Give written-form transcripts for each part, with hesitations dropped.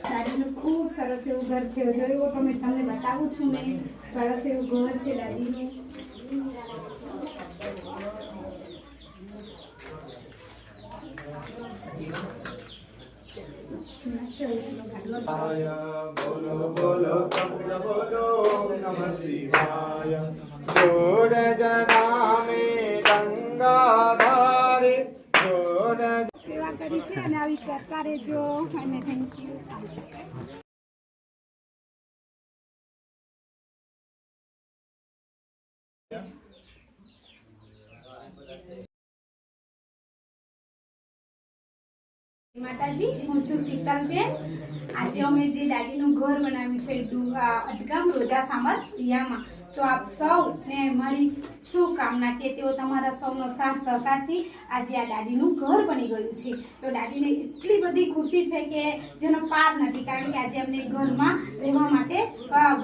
દાદીનું ખૂબ સરસ એવું ઘર છે, જોયું તમે, તમને બતાવું છું મેં. સરસ એવું ઘર છે દાદીનું. બોલો બોલો સત્ય બોલો નમઃ શિવાય. જોડ જનામે ગંગાધારે જોડ સેવા કરી છે અને આવી કરતા રહેજો અને થેન્ક યુ. માતાજી, હું છું શીતલબેન. આજે અમે જે દાદીનું ઘર બનાવ્યું છે અડગામ રોજા સામર રિયામાં, તો આપ સૌને મારી શુભકામના કે તેઓ તમારા સૌનો સાથ સહકારથી આજે આ દાદીનું ઘર બની ગયું છે. તો દાદીને એટલી બધી ખુશી છે કે જેનો પાર નથી, કારણ કે આજે અમને ઘરમાં રહેવા માટે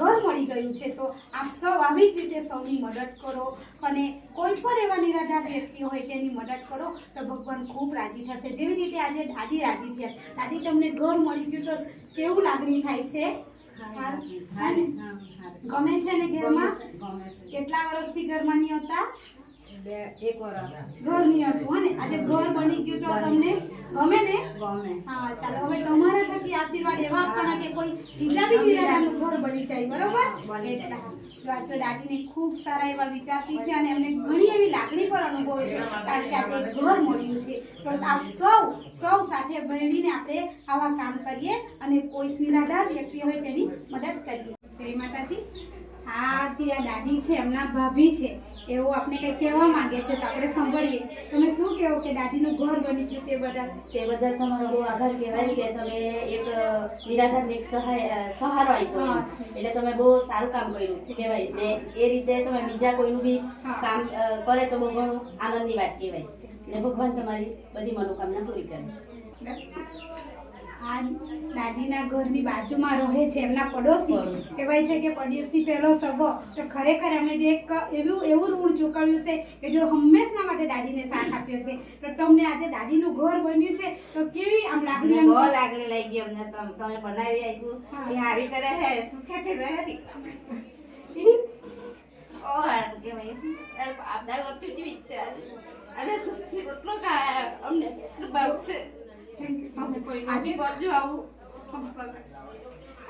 ઘર મળી ગયું છે. તો આપ સૌ આવી જ રીતે સૌની મદદ કરો અને કોઈ પણ એવા નિરાધાર વ્યક્તિ હોય તેની મદદ કરો તો ભગવાન ખૂબ રાજી થશે. જેવી રીતે આજે દાદી રાજી થયા. દાદી, તમને ઘર મળી ગયું તો કેવું લાગણી થાય છે? ગમે છે ને ઘરમાં? કેટલા વર્ષથી ઘરમાં નહીં હતા? 1 વર્ષ ઘર નહીં હતું અને આજે ઘર બની ગયું તો તમને ગમે ને? ગમે. હા, ચાલો હવે તમારા થકી આશીર્વાદ એવા આપવાના કે કોઈ બીજા બી નિરાધારનું ઘર બની જાય, બરોબર? એટલા જો દાદીને ખૂબ સારા એવા વિચારથી છે અને એમને ઘણી એવી લાગણી પર અનુભવે છે, કારણ કે આજે ઘર મળ્યું છે. તો આપ સૌ સાથે મળીને આપણે આવા કામ કરીએ અને કોઈ નિરાધાર વ્યક્તિ હોય તેની મદદ કરીએ. જય માતાજી. આ જે આ દાદી છે એમના ભાભી છે, એવું આપણે કંઈ કહેવા માંગે છે તો આપણે સાંભળીએ. તમે શું કહો કે દાદીનું ઘર બની ગયું તે બદલ તમારો બહુ આભાર કહેવાય કે તમે એક નિરાધારને એક સહારો આપ્યો, એટલે તમે બહુ સારું કામ કર્યું કહેવાય ને. એ રીતે તમે બીજા કોઈનું બી કામ કરે તો બહુ ઘણું આનંદની વાત કહેવાય ને. ભગવાન તમારી બધી મનોકામના પૂરી કરે. આ દાદીના ઘરની બાજુમાં રહે છે એમના પડોશી, કહેવાય છે કે પડોશી પહેલો સગો. તો ખરેખર એમણે જે એક એવું ઋણ ચૂકવ્યું છે કે જો હંમેશા માટે દાદીને સાથ આપ્યો છે. તો તમને આજે દાદીનું ઘર બન્યું છે તો કેવી આમ લાગણી? બહુ લાગણી લાગી અમને. તમે બનાવી આપ્યું એ હારી તરહ હે સુખેથી રહે. ઓ હારું કે ભાઈ આપના વખતે વિચાર અને સુખથી રોટલો ખાય અમને એટલું ભાવશે.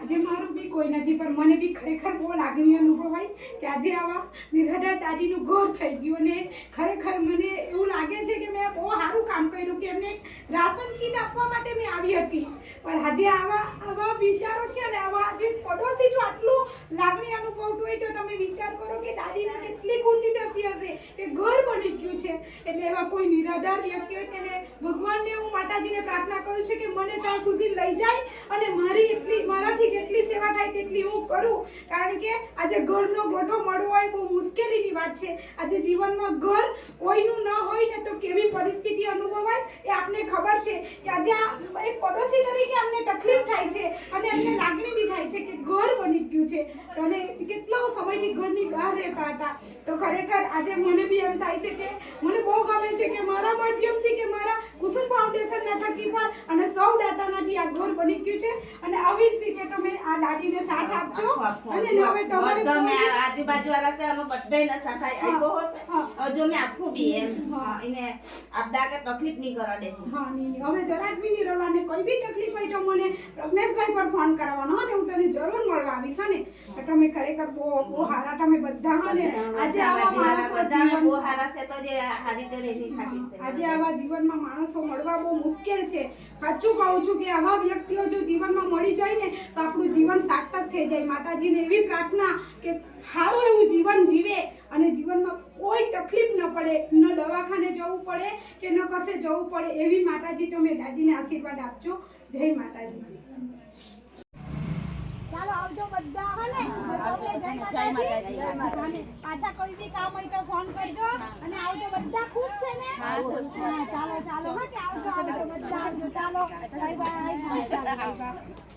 આજે મારું બી કોઈ નથી, પણ મને બી ખરેખર બહુ લાગણી અનુભવાય કે આજે આવા નિરાધાર દાદીનું ઘર થઈ ગયું. અને ખરેખર મને એવું લાગે છે કે મેં બહુ સારું કામ કર્યું કે એમને રાશન કીટ આપવા માટે મેં આવી હતી. પણ આજે આવા વિચારોથી અને આવા જે પડોશી જો આટલું લાગણી અનુભવતું હોય તો તમે વિચાર કરો કે દાદીને કેટલી ખુશી થતી હશે કે ઘર બની ગયું છે. એટલે એવા કોઈ નિરાધાર વ્યક્તિ હોય તેને ભગવાનને હું માતાજીને પ્રાર્થના કરું છું કે મને ત્યાં સુધી લઈ જાય અને મારાથી જેટલી સેવા થાય તેટલી હું કરું, કારણ કે આજે ઘરનો ગોઠો મળવો એ બહુ મુશ્કેલીની વાત છે. આજે જીવનમાં ઘર કોઈનું ન હોય ને તો કેવી પરિસ્થિતિ અનુભવાય એ આપને ખબર છે કે આજે આ એક પડોશી તરીકે અમને તકલીફ થાય છે અને અમને લાગણી બી થાય છે કે ઘર બની ગયું છે. અને કેટલો સમયથી ઘરની બહાર રહેતા હતા. તો ખરેખર આજે મને બી એમ થાય છે કે મને બહુ ગમે છે કે મારા માધ્યમથી કે મારા કુસુમ ફાઉન્ડેશનના થકી પર અને સૌ દાતાનાથી આ ઘર બની ગયું છે. અને આવી જ રીતે તમે આ દાદીને સાથ આપજો. અને હવે તમારે આજુબાજુ વાળા છે અમે બધાને સાથ આપ્યો હશે. હજુ મેં આપું બી એમ એને આપદા કે તકલીફ નહીં કરવા દે. હા, નહીં હવે જરાક બી નહીં રડવાને. કોઈ બી તકલીફ હોય તો મને પ્રજ્ઞેશભાઈ પર ફોન કરવાનો અને હું તને જરૂર મળવા આવીશ. ને તમે ખરેખર બહુ સારા તમે બધા. ને આજે આવા માણસો બહુ સારા છે તો જે હારી તરે નહીં થાકી છે. આજે આવા જીવનમાં માણસો મળવા બહુ મુશ્કેલ છે. સાચું કહું છું કે આવા વ્યક્તિઓ જો જીવનમાં મળી જાય ને તો આપણું જીવન સાર્થક થઈ જાય. માતાજીને એવી પ્રાર્થના કે સારું એવું જીવન જીવે અને જીવનમાં કોઈ તકલીફ ન પડે, ન દવાખાને જવું પડે કે ન કશે જવું પડે. એવી માતાજી તમે દાદીને આશીર્વાદ આપજો. જય માતાજી. ચાલો આવજો બધા. હને જય માતાજી. પાછા કોઈ બી કામ હોય તો ફોન કરજો અને આવજો. બધા ખુશ છે ને? ચાલો હા કે આવજો બધા આવજો. ચાલો બાય બાય. ચાલો બાય બાય.